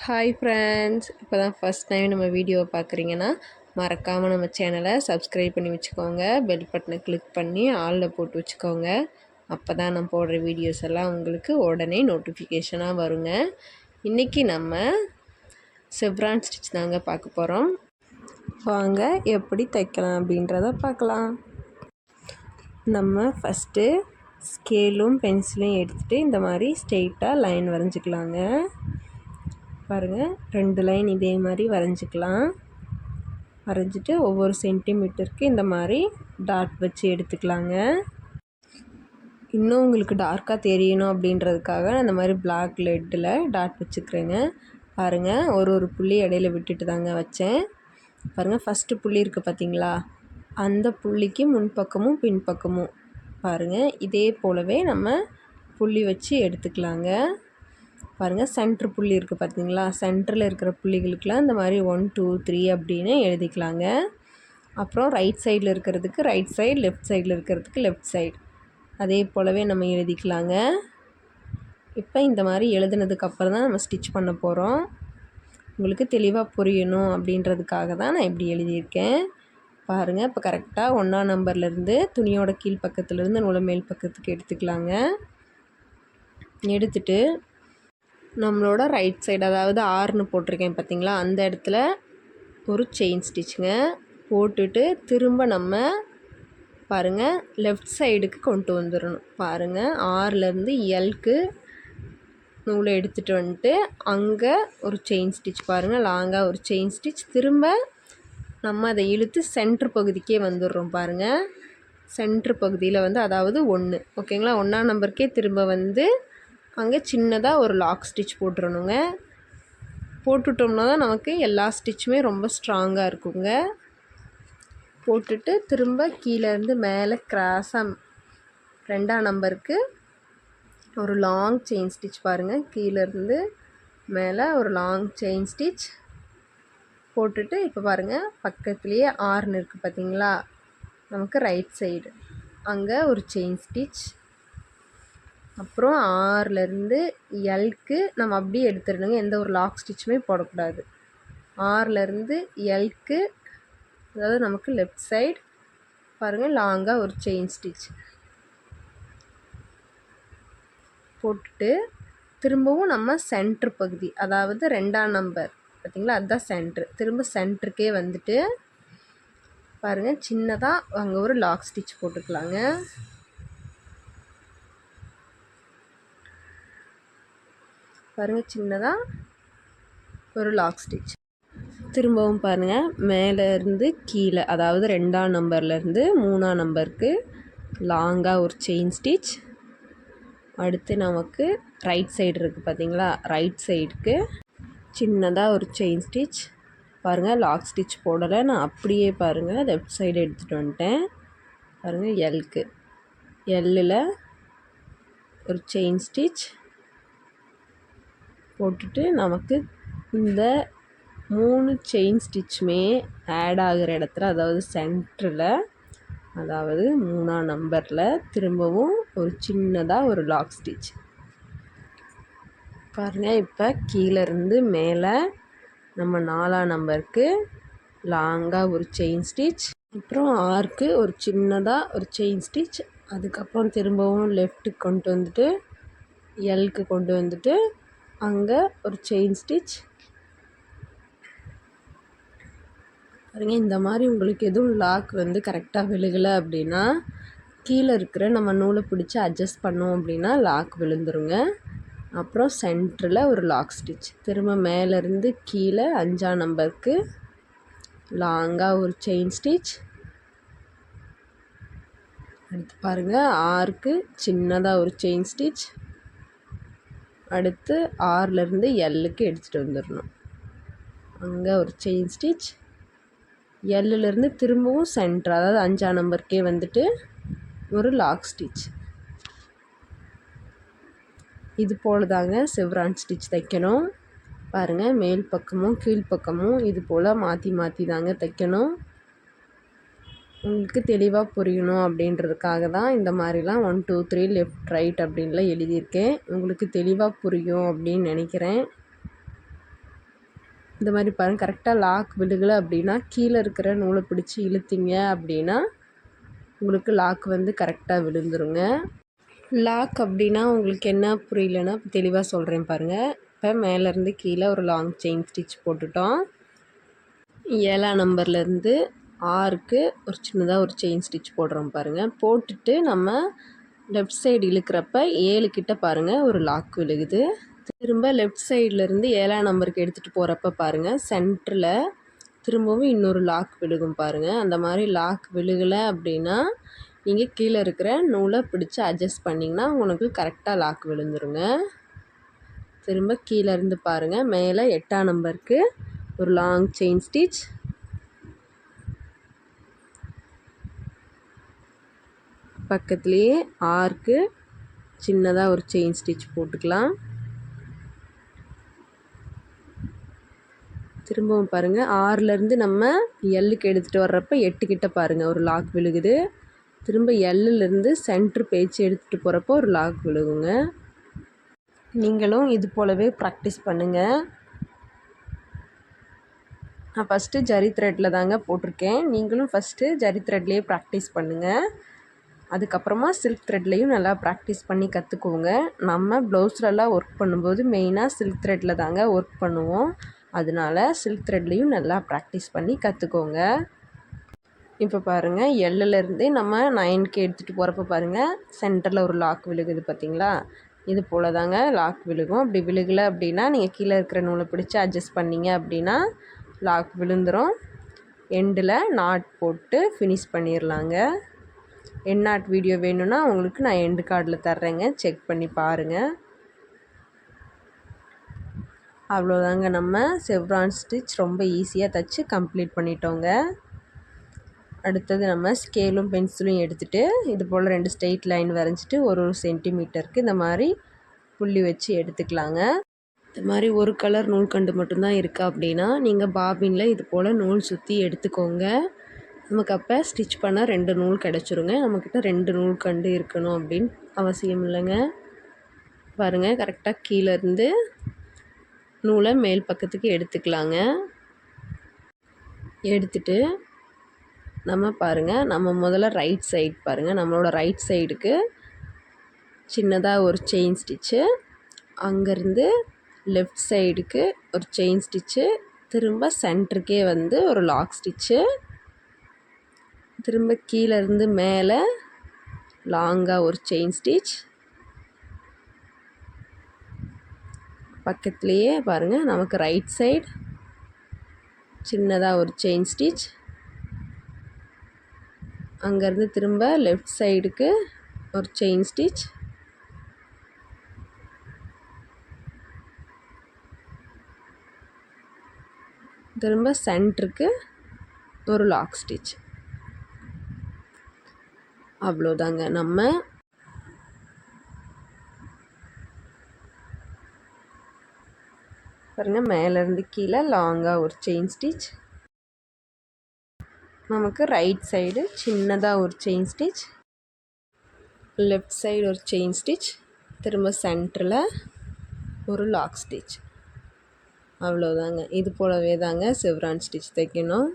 Hi friends, இப்போ தான் first time நம்ம வீடியோவை பார்க்குறீங்கன்னா மறக்காமல் நம்ம சேனலை சப்ஸ்கிரைப் பண்ணி வச்சுக்கோங்க. பெல் பட்டனை கிளிக் பண்ணி ஆலில் போட்டு வச்சுக்கோங்க. அப்போ தான் நான் போடுற வீடியோஸ் எல்லாம் உங்களுக்கு உடனே நோட்டிஃபிகேஷனாக வருங்க. இன்றைக்கி நம்ம செவ்ரான் ஸ்டிச் தாங்க பார்க்க போகிறோம். வாங்க எப்படி தைக்கலாம் அப்படின்றத பார்க்கலாம். நம்ம ஃபஸ்ட்டு ஸ்கேலும் பென்சிலும் எடுத்துகிட்டு இந்த மாதிரி ஸ்ட்ரெயிட்டாக லைன் வரைஞ்சிக்கலாங்க. பாருங்கள், 2 லைன் இதே மாதிரி வரைஞ்சிக்கலாம். வரைஞ்சிட்டு ஒவ்வொரு சென்டிமீட்டருக்கு இந்த மாதிரி டாட் வச்சு எடுத்துக்கலாங்க. இன்னும் உங்களுக்கு டார்க்காக தெரியணும் அப்படின்றதுக்காக அந்த மாதிரி பிளாக் லெட்டில் டாட் வச்சுக்கிறேங்க. பாருங்கள், ஒரு புள்ளி இடையில விட்டுட்டு தாங்க வச்சேன். பாருங்கள், ஃபஸ்ட்டு புள்ளி இருக்குது பார்த்தீங்களா, அந்த புள்ளிக்கு முன்பக்கமும் பின்பக்கமும் பாருங்கள் இதே போலவே நம்ம புள்ளி வச்சு எடுத்துக்கலாங்க. பாருங்கள், சென்ட்ரு புள்ளி இருக்குது பார்த்தீங்களா, சென்டரில் இருக்கிற புள்ளிகளுக்கெலாம் இந்த மாதிரி 1 2 3 அப்படின்னு எழுதிக்கலாங்க. அப்புறம் ரைட் சைடில் இருக்கிறதுக்கு ரைட் சைடு, லெஃப்ட் சைடில் இருக்கிறதுக்கு லெஃப்ட் சைடு அதே போலவே நம்ம எழுதிக்கலாங்க. இப்போ இந்த மாதிரி எழுதுனதுக்கப்புறம் தான் நம்ம ஸ்டிச் பண்ண போகிறோம். உங்களுக்கு தெளிவாக புரியணும் அப்படின்றதுக்காக தான் நான் இப்படி எழுதியிருக்கேன். பாருங்கள், இப்போ கரெக்டாக 1ஆம் நம்பர்லேருந்து துணியோட கீழ் பக்கத்துலேருந்து நூலை மேல் பக்கத்துக்கு எடுத்துக்கலாங்க. எடுத்துட்டு நம்மளோட ரைட் சைடு, அதாவது 6ன்னு போட்டிருக்கேன் பார்த்தீங்களா, அந்த இடத்துல ஒரு செயின் ஸ்டிச்சுங்க போட்டுட்டு திரும்ப நம்ம பாருங்கள் லெஃப்ட் சைடுக்கு கொண்டு வந்துடணும். பாருங்கள், 6லேருந்து எல்க்கு நூலை எடுத்துகிட்டு வந்துட்டு அங்கே ஒரு செயின் ஸ்டிச், பாருங்கள் லாங்காக ஒரு செயின் ஸ்டிச், திரும்ப நம்ம அதை இழுத்து சென்ட்ரு பகுதிக்கே வந்துடுறோம். பாருங்கள், சென்ட்ரு பகுதியில் வந்து அதாவது 1 ஓகேங்களா, 1ஆம் நம்பருக்கே திரும்ப வந்து அங்கே சின்னதாக ஒரு லாக் ஸ்டிச் போட்டுறணுங்க. போட்டுட்டோம்னா தான் நமக்கு எல்லா ஸ்டிச்சுமே ரொம்ப ஸ்ட்ராங்காக இருக்குங்க. போட்டுட்டு திரும்ப கீழேருந்து மேலே கிராஸாக 2ஆம் நம்பருக்கு ஒரு லாங் செயின் ஸ்டிச், பாருங்கள் கீழேருந்து மேலே ஒரு லாங் செயின் ஸ்டிச் போட்டுட்டு இப்போ பாருங்கள் பக்கத்துலேயே 6ன்னு இருக்குது பார்த்தீங்களா, நமக்கு ரைட் சைடு அங்கே ஒரு செயின் ஸ்டிச். அப்புறம் 6லேருந்து எல்க்கு நம்ம அப்படியே எடுத்துடணுங்க, எந்த ஒரு லாக் ஸ்டிச்சுமே போடக்கூடாது. 6லேருந்து எல்க்கு அதாவது நமக்கு லெஃப்ட் சைடு பாருங்கள் லாங்காக ஒரு செயின் ஸ்டிச் போட்டுட்டு திரும்பவும் நம்ம சென்ட்ரு பகுதி, அதாவது 2ஆம் நம்பர் பார்த்திங்களா, அதுதான் சென்ட்ரு, திரும்ப சென்ட்ருக்கே வந்துட்டு பாருங்கள் சின்னதாக அங்கே ஒரு லாக் ஸ்டிச் போட்டுக்கலாங்க. பாருங்கள் சின்னதாக ஒரு லாக் ஸ்டிச். திரும்பவும் பாருங்கள் மேலேருந்து கீழே, அதாவது 2ஆம் நம்பர்லேருந்து 3ஆம் நம்பருக்கு லாங்காக ஒரு செயின் ஸ்டிச். அடுத்து நமக்கு ரைட் சைடு இருக்குது பார்த்தீங்களா, ரைட் சைடுக்கு சின்னதாக ஒரு செயின் ஸ்டிச். பாருங்கள் லாக் ஸ்டிச் போடலை, நான் அப்படியே பாருங்கள் லெஃப்ட் சைடு எடுத்துகிட்டு வந்துட்டேன். பாருங்கள் எல்க்கு எல்லில் ஒரு செயின் ஸ்டிச் போட்டுட்டு நமக்கு இந்த 3 செயின் ஸ்டிச்சுமே ஆட் ஆகிற இடத்துல, அதாவது சென்டரில், அதாவது 3ஆம் நம்பரில் திரும்பவும் ஒரு சின்னதாக ஒரு லாக் ஸ்டிச். பாருங்கள், இப்போ கீழேருந்து மேலே நம்ம 4ஆம் நம்பருக்கு லாங்காக ஒரு செயின் ஸ்டிச், அப்புறம் 6க்கு ஒரு சின்னதாக ஒரு செயின் ஸ்டிச், அதுக்கப்புறம் திரும்பவும் லெஃப்ட்டுக்கு கொண்டு வந்துட்டு எல்க்கு கொண்டு வந்துட்டு அங்கே ஒரு செயின் ஸ்டிச். பாருங்கள், இந்த மாதிரி உங்களுக்கு எதுவும் லாக் வந்து கரெக்டாக விழுகலை அப்படின்னா கீழே இருக்கிற நம்ம நூலை பிடிச்சி அட்ஜஸ்ட் பண்ணோம் அப்படின்னா லாக் விழுந்துருங்க. அப்புறம் சென்டரில் ஒரு லாக் ஸ்டிச், திரும்ப மேலேருந்து கீழே 5ஆம் நம்பருக்கு லாங்காக ஒரு செயின் ஸ்டிச். அடுத்து பாருங்கள் 6க்கு சின்னதாக ஒரு செயின் ஸ்டிச். அடுத்து 6லேருந்து எல்லுக்கு எடுத்துகிட்டு வந்துடணும், அங்கே ஒரு செயின் ஸ்டிச். எல்லுலேருந்து திரும்பவும் சென்டர், அதாவது 5ஆம் நம்பருக்கே வந்துட்டு ஒரு லாக் ஸ்டிச். இது போல் தாங்க செவ்ரான் ஸ்டிச் தைக்கணும். பாருங்கள், மேல் பக்கமும் கீழ்ப்பக்கமும் இது போல் மாற்றி மாற்றி தாங்க தைக்கணும். உங்களுக்கு தெளிவாக புரியணும் அப்படின்றதுக்காக தான் இந்த மாதிரிலாம் 1 2 3 லெஃப்ட் ரைட் அப்படின்லாம் எழுதியிருக்கேன். உங்களுக்கு தெளிவாக புரியும் அப்படின்னு நினைக்கிறேன். இந்த மாதிரி பாருங்கள். கரெக்டாக லாக் விழுகலை அப்படின்னா கீழே இருக்கிற நூலை பிடிச்சி இழுத்தீங்க அப்படின்னா உங்களுக்கு லாக் வந்து கரெக்டாக விழுந்துருங்க. லாக் அப்படின்னா உங்களுக்கு என்ன புரியலன்னா தெளிவாக சொல்கிறேன் பாருங்கள். இப்போ மேலேருந்து கீழே ஒரு லாங் செயின் ஸ்டிச் போட்டுட்டோம். 7ஆம் நம்பர்லேருந்து 6க்கு ஒரு சின்னதாக ஒரு செயின் ஸ்டிச் போடுறோம் பாருங்கள். போட்டுட்டு நம்ம லெஃப்ட் சைடு இழுக்கிறப்ப 7 கிட்ட பாருங்கள் ஒரு லாக் விழுகுது. திரும்ப லெஃப்ட் சைட்லேருந்து 7ஆம் நம்பருக்கு எடுத்துகிட்டு போகிறப்ப பாருங்கள் சென்டரில் திரும்பவும் இன்னொரு லாக் விழுகும் பாருங்கள். அந்த மாதிரி லாக் விழுகலை அப்படின்னா நீங்கள் கீழே இருக்கிற நூலை பிடிச்சி அட்ஜஸ்ட் பண்ணிங்கன்னா உங்களுக்கு கரெக்டாக லாக் விழுந்துருங்க. திரும்ப கீழே இருந்து பாருங்கள். மேலே 8ஆம் நம்பருக்கு ஒரு லாங் செயின் ஸ்டிச், பக்கத்துலேயே 6க்கு சின்னதாக ஒரு செயின் ஸ்டிச் போட்டுக்கலாம். திரும்பவும் பாருங்கள் 6லேருந்து நம்ம எல்லுக்கு எடுத்துகிட்டு வர்றப்ப 8 கிட்ட பாருங்கள் ஒரு லாக் விழுகுது. திரும்ப எல்லுலேருந்து சென்ட்ரு பேச்சு எடுத்துகிட்டு போகிறப்போ ஒரு லாக் விழுகுங்க. நீங்களும் இது போலவே ப்ராக்டிஸ் பண்ணுங்கள். நான் ஃபஸ்ட்டு ஜரி த்ரெட்டில் தாங்க போட்டிருக்கேன். நீங்களும் ஃபஸ்ட்டு ஜரி த்ரெட்லேயே ப்ராக்டிஸ் பண்ணுங்கள். அதுக்கப்புறமா சில்க் த்ரெட்லேயும் நல்லா ப்ராக்டிஸ் பண்ணி கற்றுக்கோங்க. நம்ம ப்ளவுஸ்லலாம் ஒர்க் பண்ணும்போது மெயினாக சில்க் த்ரெட்டில் தாங்க ஒர்க் பண்ணுவோம். அதனால சில்க் த்ரெட்லேயும் நல்லா ப்ராக்டிஸ் பண்ணி கற்றுக்கோங்க. இப்போ பாருங்கள் எல்லுலேருந்து நம்ம 9க்கு எடுத்துகிட்டு போகிறப்ப பாருங்கள் சென்டரில் ஒரு லாக் விழுகுது பார்த்தீங்களா? இது போல் தாங்க லாக் விழுகும். அப்படி விழுகலை அப்படின்னா நீங்கள் கீழே இருக்கிற நூலை பிடிச்சி அட்ஜஸ்ட் பண்ணிங்க அப்படின்னா லாக் விழுந்துடும். எண்டில் நாட் போட்டு ஃபினிஷ் பண்ணிடலாங்க. என் நாட் வீடியோ வேணும்னா உங்களுக்கு நான் எண்டு கார்டில் தர்றேங்க, செக் பண்ணி பாருங்கள். அவ்வளோதாங்க, நம்ம செவ்ரான் ஸ்டிச் ரொம்ப ஈஸியாக தைச்சி கம்ப்ளீட் பண்ணிட்டோங்க. அடுத்தது நம்ம ஸ்கேலும் பென்சிலும் எடுத்துகிட்டு இது போல் 2 ஸ்ட்ரெயிட் லைன் வரைஞ்சிட்டு ஒரு சென்டிமீட்டருக்கு இந்த மாதிரி புள்ளி வச்சு எடுத்துக்கலாங்க. இந்த மாதிரி ஒரு கலர் நூல்கண்டு மட்டும்தான் இருக்குது அப்படின்னா நீங்கள் பாபினில் இது போல் நூல் சுற்றி எடுத்துக்கோங்க. நமக்கு அப்போ ஸ்டிச் பண்ண 2 நூல் கிடச்சிருங்க. நம்மக்கிட்ட 2 நூல்கண்டு இருக்கணும் அப்படின்னு அவசியம் இல்லைங்க. பாருங்கள் கரெக்டாக கீழேருந்து நூலை மேல் பக்கத்துக்கு எடுத்துக்கலாங்க. எடுத்துட்டு நம்ம பாருங்கள் நம்ம முதல்ல ரைட் சைடு பாருங்கள், நம்மளோட ரைட் சைடுக்கு சின்னதாக ஒரு செயின் ஸ்டிச்சு, அங்கேருந்து லெஃப்ட் சைடுக்கு ஒரு செயின் ஸ்டிச்சு, திரும்ப சென்டருக்கே வந்து ஒரு லாக் ஸ்டிச்சு, திரும்ப கீழேருந்து மேலே லாங்காக ஒரு செயின் ஸ்டிச், பக்கத்துலேயே பாருங்கள் நமக்கு ரைட் சைடு சின்னதாக ஒரு செயின் ஸ்டிச், அங்கேருந்து திரும்ப லெஃப்ட் சைடுக்கு ஒரு செயின் ஸ்டிச், திரும்ப சென்டருக்கு ஒரு லாக் ஸ்டிச். அவ்வளோதாங்க. நம்ம பாருங்கள் மேலேருந்து கீழே லாங்காக ஒரு செயின் ஸ்டிச், நமக்கு ரைட் சைடு சின்னதாக ஒரு செயின் ஸ்டிச், லெஃப்ட் சைடு ஒரு செயின் ஸ்டிச், திரும்ப சென்டரில் ஒரு லாக் ஸ்டிச். அவ்வளோதாங்க. இது போலவே தாங்க செவ்ரான் ஸ்டிச் தைக்கணும்.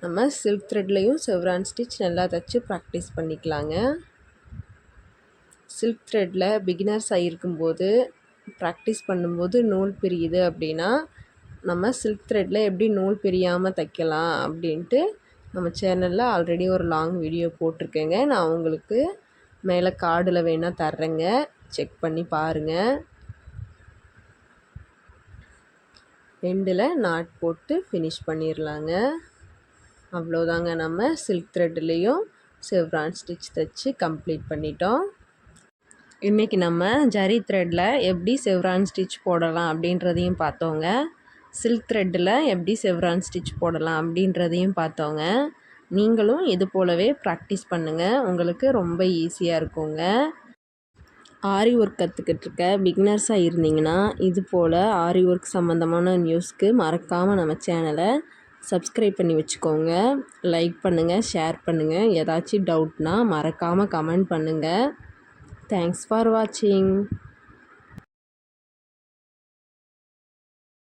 நம்ம சில்க் த்ரெட்லேயும் செவ்ரான் ஸ்டிச் நல்லா தைச்சி ப்ராக்டிஸ் பண்ணிக்கலாங்க. சில்க் த்ரெட்டில் பிகினர்ஸாக இருக்கும்போது ப்ராக்டிஸ் பண்ணும்போது நூல் பிரியுது அப்படின்னா நம்ம சில்க் த்ரெட்டில் எப்படி நூல் பிரியாமல் தைக்கலாம் அப்படின்ட்டு நம்ம சேனலில் ஆல்ரெடி ஒரு லாங் வீடியோ போட்டிருக்கேங்க. நான் உங்களுக்கு மேலே கார்டில் வேணால் தர்றேங்க, செக் பண்ணி பாருங்கள். எண்டில் நாட் போட்டு ஃபினிஷ் பண்ணிடலாங்க. அவ்வளோதாங்க, நம்ம சில்க் த்ரெட்லேயும் செவ்ரான் ஸ்டிச் தைச்சி கம்ப்ளீட் பண்ணிட்டோம். இன்றைக்கி நம்ம ஜரி த்ரெட்டில் எப்படி செவ்ரான் ஸ்டிச் போடலாம் அப்படின்றதையும் பார்த்தோங்க. சில்க் த்ரெட்டில் எப்படி செவ்ரான் ஸ்டிச் போடலாம் அப்படின்றதையும் பார்த்தோங்க. நீங்களும் இது போலவே ப்ராக்டிஸ் பண்ணுங்கள், உங்களுக்கு ரொம்ப ஈஸியாக இருக்குங்க. ஆரி ஒர்க் கற்றுக்கிட்டு இருக்க பிகினர்ஸாக இருந்தீங்கன்னா இது போல் ஆரி ஒர்க் சம்மந்தமான நியூஸ்க்கு மறக்காமல் நம்ம சேனலை சப்ஸ்கிரைப் பண்ணி வச்சுக்கோங்க. லைக் பண்ணுங்கள், ஷேர் பண்ணுங்கள். ஏதாச்சும் டவுட்னால் மறக்காமல் கமெண்ட் பண்ணுங்கள். தேங்க்ஸ் ஃபார் வாட்சிங்.